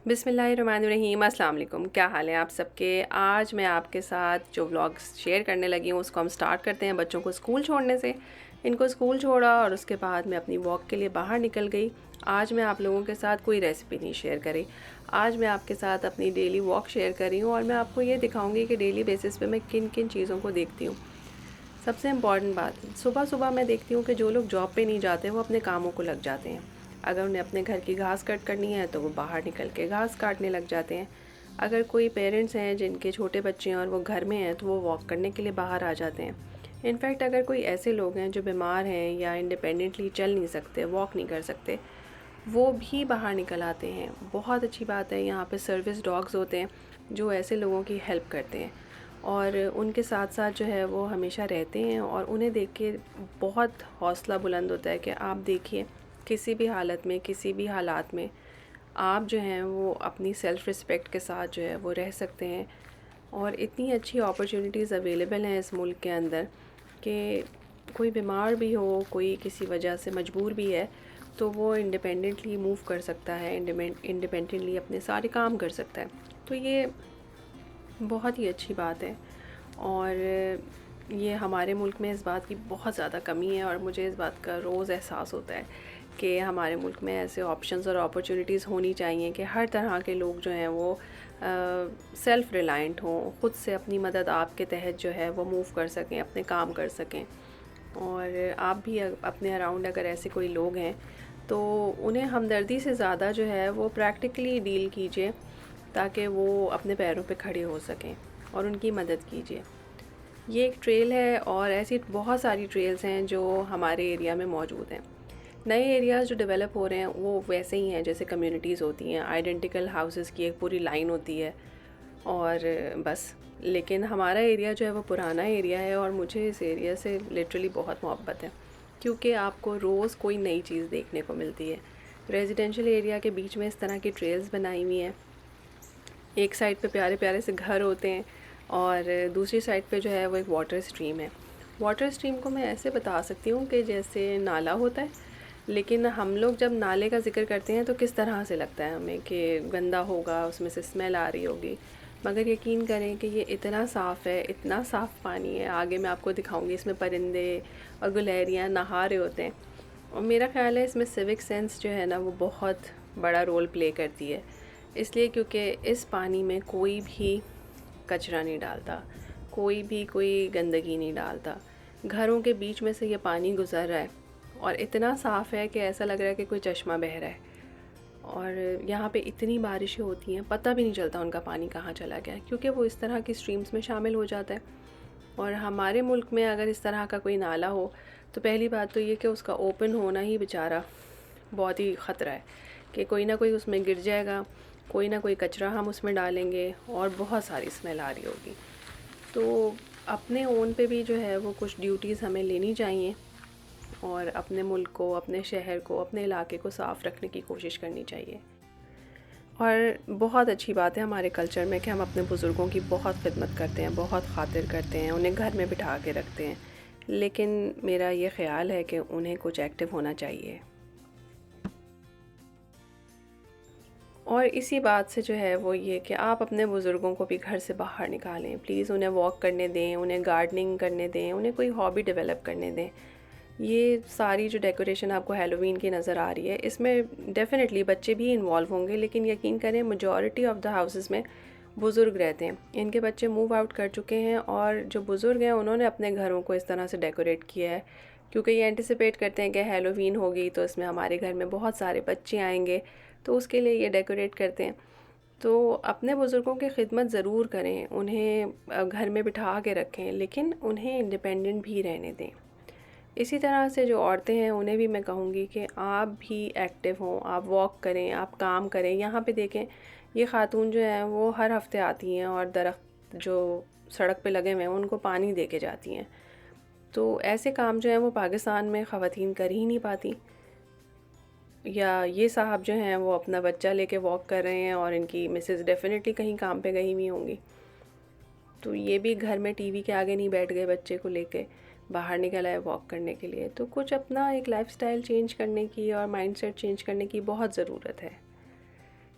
बिस्मिल्लाहिर्रहमानिर्रहीम, अस्सलाम वालेकुम। क्या हाल है आप सबके। आज मैं आपके साथ जो व्लॉग्स शेयर करने लगी हूँ उसको हम स्टार्ट करते हैं बच्चों को स्कूल छोड़ने से। इनको स्कूल छोड़ा और उसके बाद मैं अपनी वॉक के लिए बाहर निकल गई। आज मैं आप लोगों के साथ कोई रेसिपी नहीं शेयर करी। आज मैं आपके साथ अपनी डेली वॉक शेयर कर रही हूँ और मैं आपको ये दिखाऊँगी कि डेली बेसिस पे मैं किन किन चीज़ों को देखती हूँ। सबसे इम्पॉर्टेंट बात, सुबह सुबह मैं देखती हूँ कि जो लोग जॉब पे नहीं जाते वो अपने कामों को लग जाते हैं। अगर उन्हें अपने घर की घास कट करनी है तो वो बाहर निकल के घास काटने लग जाते हैं। अगर कोई पेरेंट्स हैं जिनके छोटे बच्चे हैं और वो घर में हैं तो वो वॉक करने के लिए बाहर आ जाते हैं। इनफैक्ट अगर कोई ऐसे लोग हैं जो बीमार हैं या इंडिपेंडेंटली चल नहीं सकते, वॉक नहीं कर सकते, वो भी बाहर निकल आते हैं। बहुत अच्छी बात है, यहाँ पे सर्विस डॉग्स होते हैं जो ऐसे लोगों की हेल्प करते हैं और उनके साथ साथ जो है वो हमेशा रहते हैं और उन्हें देख के बहुत हौसला बुलंद होता है कि आप देखिए किसी भी हालत में, किसी भी हालात में आप जो हैं वो अपनी सेल्फ़ रिस्पेक्ट के साथ जो है वो रह सकते हैं। और इतनी अच्छी अपॉर्चुनिटीज़ अवेलेबल हैं इस मुल्क के अंदर कि कोई बीमार भी हो, कोई किसी वजह से मजबूर भी है तो वो इंडिपेंडेंटली मूव कर सकता है, इंडिपेंडेंटली अपने सारे काम कर सकता है। तो ये बहुत ही अच्छी बात है और ये हमारे मुल्क में इस बात की बहुत ज़्यादा कमी है और मुझे इस बात का रोज़ एहसास होता है कि हमारे मुल्क में ऐसे ऑप्शंस और अपॉर्चुनिटीज़ होनी चाहिए कि हर तरह के लोग जो हैं वो सेल्फ़ रिलायंट हों, ख़ुद से अपनी मदद आपके तहत जो है वो मूव कर सकें, अपने काम कर सकें। और आप भी अपने अराउंड अगर ऐसे कोई लोग हैं तो उन्हें हमदर्दी से ज़्यादा जो है वो प्रैक्टिकली डील कीजिए ताकि वो अपने पैरों पे खड़े हो सकें और उनकी मदद कीजिए। ये एक ट्रेल है और ऐसी बहुत सारी ट्रेल्स हैं जो हमारे एरिया में मौजूद हैं। नए एरियाज़ जो डेवलप हो रहे हैं वो वैसे ही हैं जैसे कम्युनिटीज़ होती हैं, आइडेंटिकल हाउसेस की एक पूरी लाइन होती है और बस। लेकिन हमारा एरिया जो है वो पुराना एरिया है और मुझे इस एरिया से लिटरली बहुत मोहब्बत है क्योंकि आपको रोज़ कोई नई चीज़ देखने को मिलती है। रेजिडेंशियल एरिया के बीच में इस तरह की ट्रेल्स बनाई हुई हैं। एक साइड पे प्यारे प्यारे से घर होते हैं और दूसरी साइड पे जो है वो एक वाटर स्ट्रीम है। वाटर स्ट्रीम को मैं ऐसे बता सकती हूँ कि जैसे नाला होता है, लेकिन हम लोग जब नाले का ज़िक्र करते हैं तो किस तरह से लगता है हमें कि गंदा होगा, उसमें से स्मेल आ रही होगी। मगर यकीन करें कि ये इतना साफ़ है, इतना साफ़ पानी है। आगे मैं आपको दिखाऊंगी, इसमें परिंदे और गुलहरियाँ नहा रहे होते हैं और मेरा ख़्याल है इसमें सिविक सेंस जो है ना वो बहुत बड़ा रोल प्ले करती है। इसलिए क्योंकि इस पानी में कोई भी कचरा नहीं डालता, कोई भी कोई गंदगी नहीं डालता। घरों के बीच में से ये पानी गुज़र रहा है और इतना साफ़ है कि ऐसा लग रहा है कि कोई चश्मा बह रहा है। और यहाँ पे इतनी बारिशें होती हैं, पता भी नहीं चलता उनका पानी कहाँ चला गया क्योंकि वो इस तरह की स्ट्रीम्स में शामिल हो जाता है। और हमारे मुल्क में अगर इस तरह का कोई नाला हो तो पहली बात तो ये कि उसका ओपन होना ही बेचारा बहुत ही ख़तरा है कि कोई ना कोई उसमें गिर जाएगा, कोई ना कोई कचरा हम उसमें डालेंगे और बहुत सारी स्मेल आ रही होगी। तो अपने ओन पे भी जो है वो कुछ ड्यूटीज़ हमें लेनी चाहिए और अपने मुल्क को, अपने शहर को, अपने इलाके को साफ़ रखने की कोशिश करनी चाहिए। और बहुत अच्छी बात है हमारे कल्चर में कि हम अपने बुज़ुर्गों की बहुत खिदमत करते हैं, बहुत ख़ातिर करते हैं, उन्हें घर में बिठा के रखते हैं। लेकिन मेरा ये ख़्याल है कि उन्हें कुछ एक्टिव होना चाहिए। और इसी बात से जो है वो ये कि आप अपने बुज़ुर्गों को भी घर से बाहर निकालें। प्लीज़ उन्हें वॉक करने दें, उन्हें गार्डनिंग करने दें, उन्हें कोई हॉबी डेवलप करने दें। ये सारी जो डेकोरेशन आपको हैलोवीन की नज़र आ रही है, इसमें डेफ़िनेटली बच्चे भी इन्वॉल्व होंगे, लेकिन यकीन करें मेजॉरिटी ऑफ़ द हाउसेस में बुज़ुर्ग रहते हैं। इनके बच्चे मूव आउट कर चुके हैं और जो बुज़ुर्ग हैं उन्होंने अपने घरों को इस तरह से डेकोरेट किया है क्योंकि ये एंटिसिपेट करते हैं कि हैलोवीन होगी तो इसमें हमारे घर में बहुत सारे बच्चे आएंगे, तो उसके लिए ये डेकोरेट करते हैं। तो अपने बुज़ुर्गों की खिदमत ज़रूर करें, उन्हें घर में बिठा के रखें, लेकिन उन्हें इंडिपेंडेंट भी रहने दें। इसी तरह से जो औरतें हैं उन्हें भी मैं कहूँगी कि आप भी एक्टिव हों, आप वॉक करें, आप काम करें। यहाँ पे देखें, ये ख़ातून जो हैं वो हर हफ़्ते आती हैं और दरख्त जो सड़क पे लगे हुए हैं उनको पानी दे के जाती हैं। तो ऐसे काम जो हैं वो पाकिस्तान में ख़वातीन कर ही नहीं पाती। या ये साहब जो हैं वो अपना बच्चा लेके वॉक कर रहे हैं और इनकी मिसेज़ डेफ़िनेटली कहीं काम पे गई हुई होंगी। तो ये भी घर में टीवी के आगे नहीं बैठ गए बच्चे को लेके, बाहर निकल आए वॉक करने के लिए। तो कुछ अपना एक लाइफ़स्टाइल चेंज करने की और माइंडसेट चेंज करने की बहुत ज़रूरत है।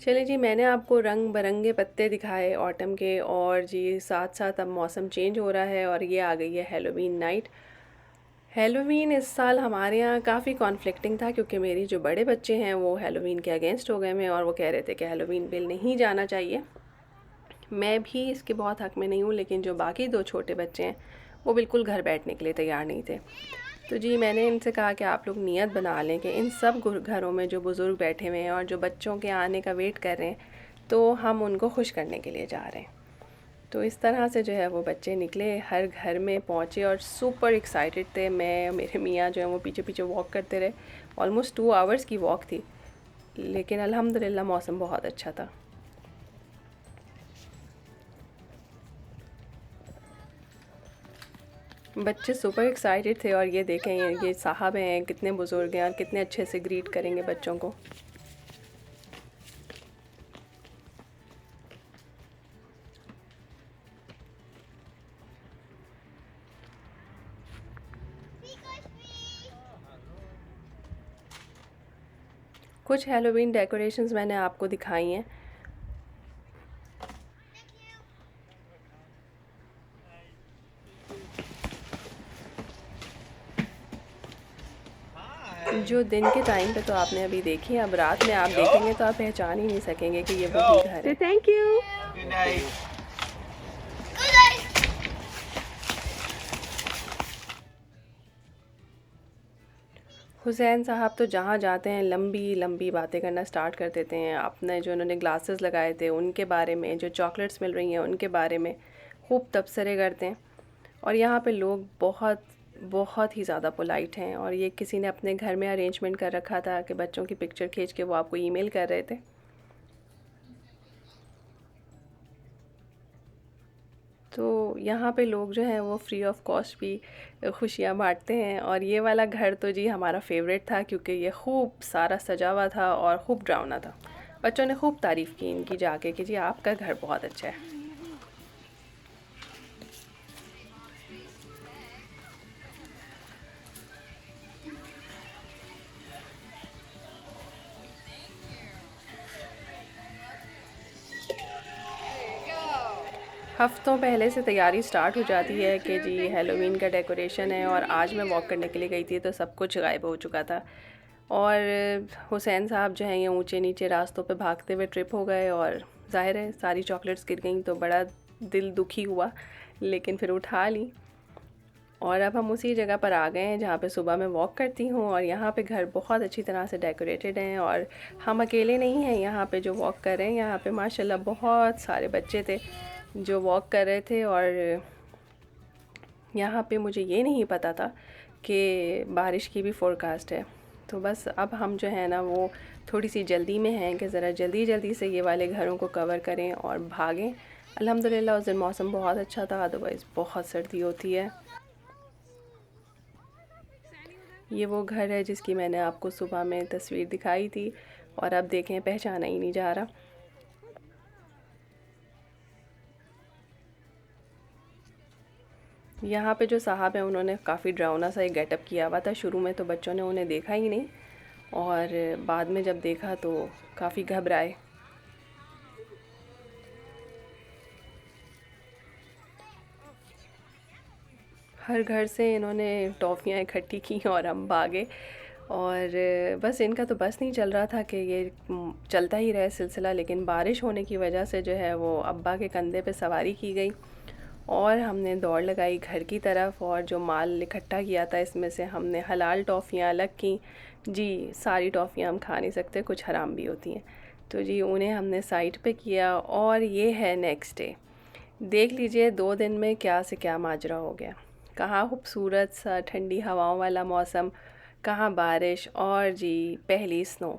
चलिए जी, मैंने आपको रंग बिरंगे पत्ते दिखाए ऑटम के, और जी साथ साथ अब मौसम चेंज हो रहा है और ये आ गई है हैलोवीन नाइट। हैलोवीन इस साल हमारे यहाँ काफ़ी कॉन्फ्लिक्टिंग था, क्योंकि मेरी जो बड़े बच्चे हैं वो हैलोवीन के अगेंस्ट हो गए हैं और वो कह रहे थे कि हैलोवीन पे नहीं जाना चाहिए। मैं भी इसके बहुत हक़ में नहीं हूँ, लेकिन जो बाकी 2 छोटे बच्चे हैं वो बिल्कुल घर बैठने के लिए तैयार नहीं थे। तो जी मैंने इनसे कहा कि आप लोग नियत बना लें कि इन सब घरों में जो बुज़ुर्ग बैठे हुए हैं और जो बच्चों के आने का वेट कर रहे हैं, तो हम उनको खुश करने के लिए जा रहे हैं। तो इस तरह से जो है वो बच्चे निकले, हर घर में पहुँचे और सुपर एक्साइटेड थे। मैं मेरे मियाँ जो हैं वो पीछे पीछे वॉक करते रहे। ऑलमोस्ट 2 आवर्स की वॉक थी, लेकिन अल्हम्दुलिल्लाह मौसम बहुत अच्छा था। बच्चे सुपर एक्साइटेड थे, और ये देखें ये साहब हैं, कितने बुज़ुर्ग हैं और कितने अच्छे से ग्रीट करेंगे बच्चों को। कुछ हैलोवीन डेकोरेशंस मैंने आपको दिखाई हैं। जो दिन के टाइम पे तो आपने अभी देखी, अब रात में आप देखेंगे तो आप पहचान ही नहीं सकेंगे कि ये वही घर है। Thank you. हुसैन साहब तो जहाँ जाते हैं लंबी लंबी बातें करना स्टार्ट कर देते हैं, अपने जो उन्होंने ग्लासेस लगाए थे उनके बारे में, जो चॉकलेट्स मिल रही हैं उनके बारे में खूब तबसरे करते हैं। और यहाँ पे लोग बहुत बहुत ही ज़्यादा पोलाइट हैं, और ये किसी ने अपने घर में अरेंजमेंट कर रखा था कि बच्चों की पिक्चर खींच के वो आपको ईमेल कर रहे थे। तो यहाँ पे लोग जो हैं वो फ्री ऑफ कॉस्ट भी खुशियाँ बांटते हैं। और ये वाला घर तो जी हमारा फेवरेट था, क्योंकि ये खूब सारा सजा हुआ था और खूब डरावना था। बच्चों ने खूब तारीफ़ की इनकी जाके कि जी आपका घर बहुत अच्छा है। हफ्तों पहले से तैयारी स्टार्ट हो जाती है कि जी हैलोवीन का डेकोरेशन है, और आज मैं वॉक करने के लिए गई थी तो सब कुछ गायब हो चुका था। और हुसैन साहब जो हैं ये ऊंचे नीचे रास्तों पे भागते हुए ट्रिप हो गए, और ज़ाहिर है सारी चॉकलेट्स गिर गई, तो बड़ा दिल दुखी हुआ, लेकिन फिर उठा ली। और अब हम उसी जगह पर आ गए हैं जहाँ पे सुबह मैं वॉक करती हूँ, और यहाँ पे घर बहुत अच्छी तरह से डेकोरेटेड हैं, और हम अकेले नहीं हैं यहाँ पे जो वॉक कर रहे हैं। यहाँ पे माशाल्लाह बहुत सारे बच्चे थे जो वॉक कर रहे थे। और यहाँ पे मुझे ये नहीं पता था कि बारिश की भी फ़ोरकास्ट है। तो बस अब हम जो है ना वो थोड़ी सी जल्दी में हैं कि ज़रा जल्दी जल्दी से ये वाले घरों को कवर करें और भागें। अल्हम्दुलिल्लाह उस दिन मौसम बहुत अच्छा था, अदरवाइज़ बहुत सर्दी होती है। ये वो घर है जिसकी मैंने आपको सुबह में तस्वीर दिखाई थी, और अब देखें पहचाना ही नहीं जा रहा। यहाँ पे जो साहब हैं उन्होंने काफ़ी डरावना सा एक गेटअप किया हुआ था। शुरू में तो बच्चों ने उन्हें देखा ही नहीं, और बाद में जब देखा तो काफ़ी घबराए। हर घर से इन्होंने टॉफ़ियाँ इकट्ठी की और हम भागे। और बस इनका तो बस नहीं चल रहा था कि ये चलता ही रहे सिलसिला, लेकिन बारिश होने की वजह से जो है वो अब्बा के कंधे पे सवारी की गई, और हमने दौड़ लगाई घर की तरफ। और जो माल इकट्ठा किया था इसमें से हमने हलाल टॉफ़ियाँ अलग की। जी सारी टॉफ़ियाँ हम खा नहीं सकते, कुछ हराम भी होती हैं, तो जी उन्हें हमने साइड पे किया। और ये है नेक्स्ट डे, देख लीजिए 2 दिन में क्या से क्या माजरा हो गया। कहाँ खूबसूरत सा ठंडी हवाओं वाला मौसम, कहाँ बारिश, और जी पहली स्नो।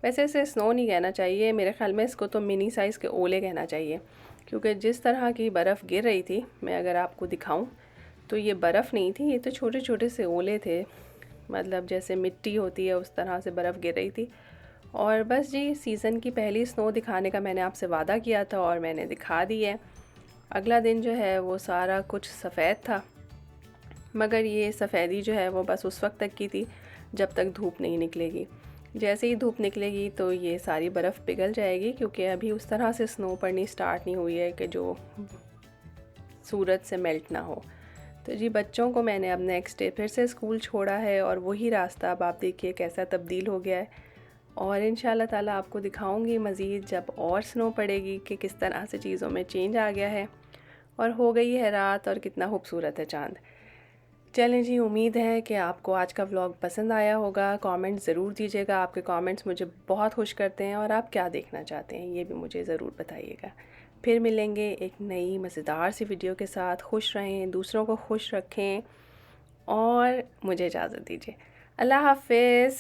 वैसे इसे स्नो नहीं कहना चाहिए, मेरे ख़्याल में इसको तो मिनी साइज़ के ओले कहना चाहिए, क्योंकि जिस तरह की बर्फ़ गिर रही थी, मैं अगर आपको दिखाऊं तो ये बर्फ़ नहीं थी, ये तो छोटे छोटे से ओले थे, मतलब जैसे मिट्टी होती है उस तरह से बर्फ़ गिर रही थी। और बस जी सीज़न की पहली स्नो दिखाने का मैंने आपसे वादा किया था, और मैंने दिखा दी है। अगला दिन जो है वो सारा कुछ सफ़ेद था, मगर ये सफ़ेदी जो है वो बस उस वक्त तक की थी जब तक धूप नहीं निकलेगी। जैसे ही धूप निकलेगी तो ये सारी बर्फ़ पिघल जाएगी, क्योंकि अभी उस तरह से स्नो पड़नी स्टार्ट नहीं हुई है कि जो सूरज से मेल्ट ना हो। तो जी बच्चों को मैंने अब नेक्स्ट डे फिर से स्कूल छोड़ा है और वही रास्ता अब आप देखिए कैसा तब्दील हो गया है। और इंशाल्लाह ताला आपको दिखाऊंगी मज़ीद जब और स्नो पड़ेगी कि किस तरह से चीज़ों में चेंज आ गया है और हो गई है रात और कितना खूबसूरत है चाँद। चलें जी, उम्मीद है कि आपको आज का व्लॉग पसंद आया होगा। कमेंट ज़रूर दीजिएगा, आपके कमेंट्स मुझे बहुत खुश करते हैं और आप क्या देखना चाहते हैं ये भी मुझे ज़रूर बताइएगा। फिर मिलेंगे एक नई मज़ेदार सी वीडियो के साथ। खुश रहें, दूसरों को खुश रखें और मुझे इजाज़त दीजिए। अल्लाह हाफ़िज़।